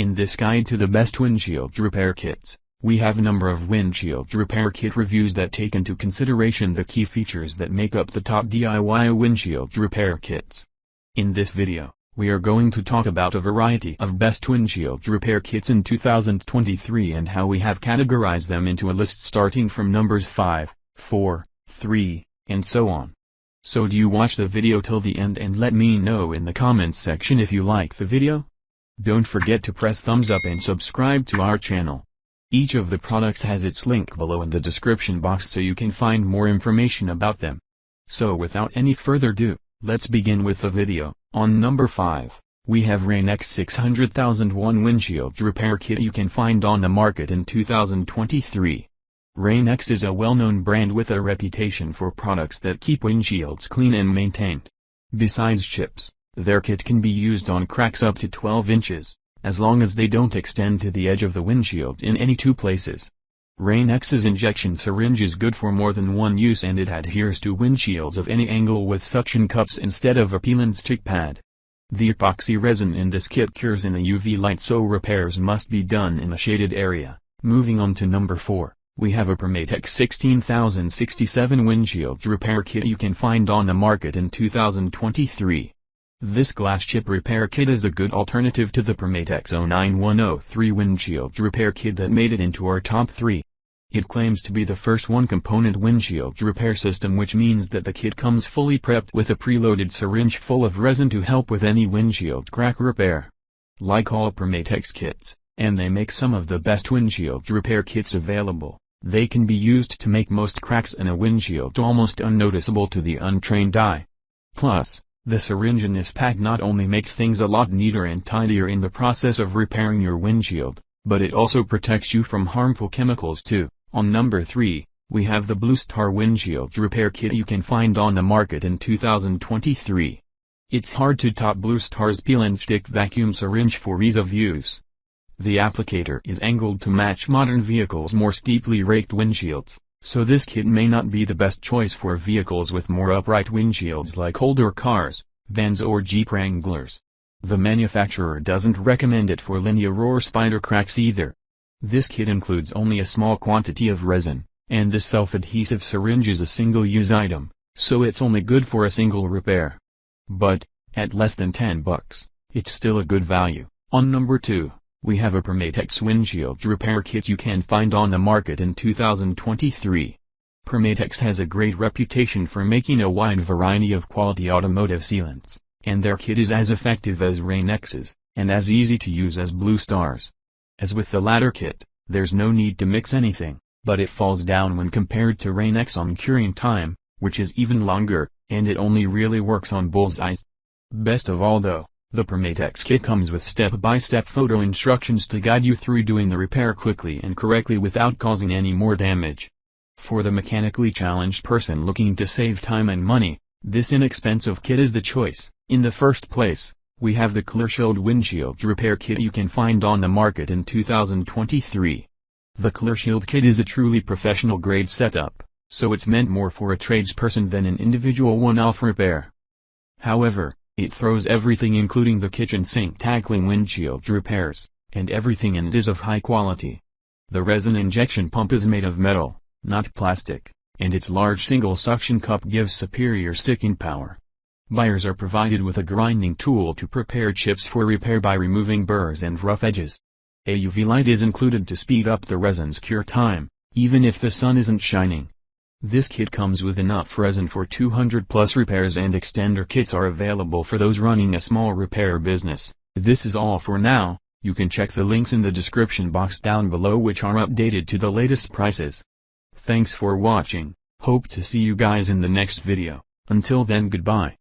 In this guide to the best windshield repair kits, we have a number of windshield repair kit reviews that take into consideration the key features that make up the top DIY windshield repair kits. In this video, we are going to talk about a variety of best windshield repair kits in 2023 and how we have categorized them into a list starting from numbers 5, 4, 3, and so on. So do you watch the video till the end and let me know in the comments section if you like the video? Don't forget to press thumbs up and subscribe to our channel. Each of the products has its link below in the description box so you can find more information about them. So without any further ado, let's begin with the video. On number 5, we have Rain-X 600,001 windshield repair kit you can find on the market in 2023. Rain-X is a well-known brand with a reputation for products that keep windshields clean and maintained. Besides chips, their kit can be used on cracks up to 12 inches, as long as they don't extend to the edge of the windshield in any two places. Rain-X's injection syringe is good for more than one use and it adheres to windshields of any angle with suction cups instead of a peel and stick pad. The epoxy resin in this kit cures in a UV light, so repairs must be done in a shaded area. Moving on to number 4, we have a Permatex 16067 windshield repair kit you can find on the market in 2023. This glass chip repair kit is a good alternative to the Permatex 09103 windshield repair kit that made it into our top 3. It claims to be the first one-component windshield repair system, which means that the kit comes fully prepped with a preloaded syringe full of resin to help with any windshield crack repair. Like all Permatex kits, and they make some of the best windshield repair kits available, they can be used to make most cracks in a windshield almost unnoticeable to the untrained eye. Plus, the syringe in this pack not only makes things a lot neater and tidier in the process of repairing your windshield, but it also protects you from harmful chemicals too. On number 3, we have the Blue Star windshield repair kit you can find on the market in 2023. It's hard to top Blue Star's peel and stick vacuum syringe for ease of use. The applicator is angled to match modern vehicles' more steeply raked windshields, so this kit may not be the best choice for vehicles with more upright windshields like older cars, vans or Jeep Wranglers. The manufacturer doesn't recommend it for linear or spider cracks either. This kit includes only a small quantity of resin, and the self-adhesive syringe is a single-use item, so it's only good for a single repair. But, at less than $10, it's still a good value. On number 2, we have a Permatex windshield repair kit you can find on the market in 2023. Permatex has a great reputation for making a wide variety of quality automotive sealants, and their kit is as effective as Rain-X's, and as easy to use as Blue Star's. As with the latter kit, there's no need to mix anything, but it falls down when compared to Rain-X on curing time, which is even longer, and it only really works on bullseyes. Best of all though, the Permatex kit comes with step-by-step photo instructions to guide you through doing the repair quickly and correctly without causing any more damage. For the mechanically challenged person looking to save time and money, this inexpensive kit is the choice. In the first place, we have the Clearshield windshield repair kit you can find on the market in 2023. The Clearshield kit is a truly professional grade setup, so it's meant more for a tradesperson than an individual one-off repair. However, it throws everything including the kitchen sink tackling windshield repairs, and everything in it is of high quality. The resin injection pump is made of metal, not plastic, and its large single suction cup gives superior sticking power. Buyers are provided with a grinding tool to prepare chips for repair by removing burrs and rough edges. A UV light is included to speed up the resin's cure time, even if the sun isn't shining. This kit comes with enough resin for 200+ repairs, and extender kits are available for those running a small repair business. This is all for now. You can check the links in the description box down below, which are updated to the latest prices. Thanks for watching. Hope to see you guys in the next video. Until then, goodbye.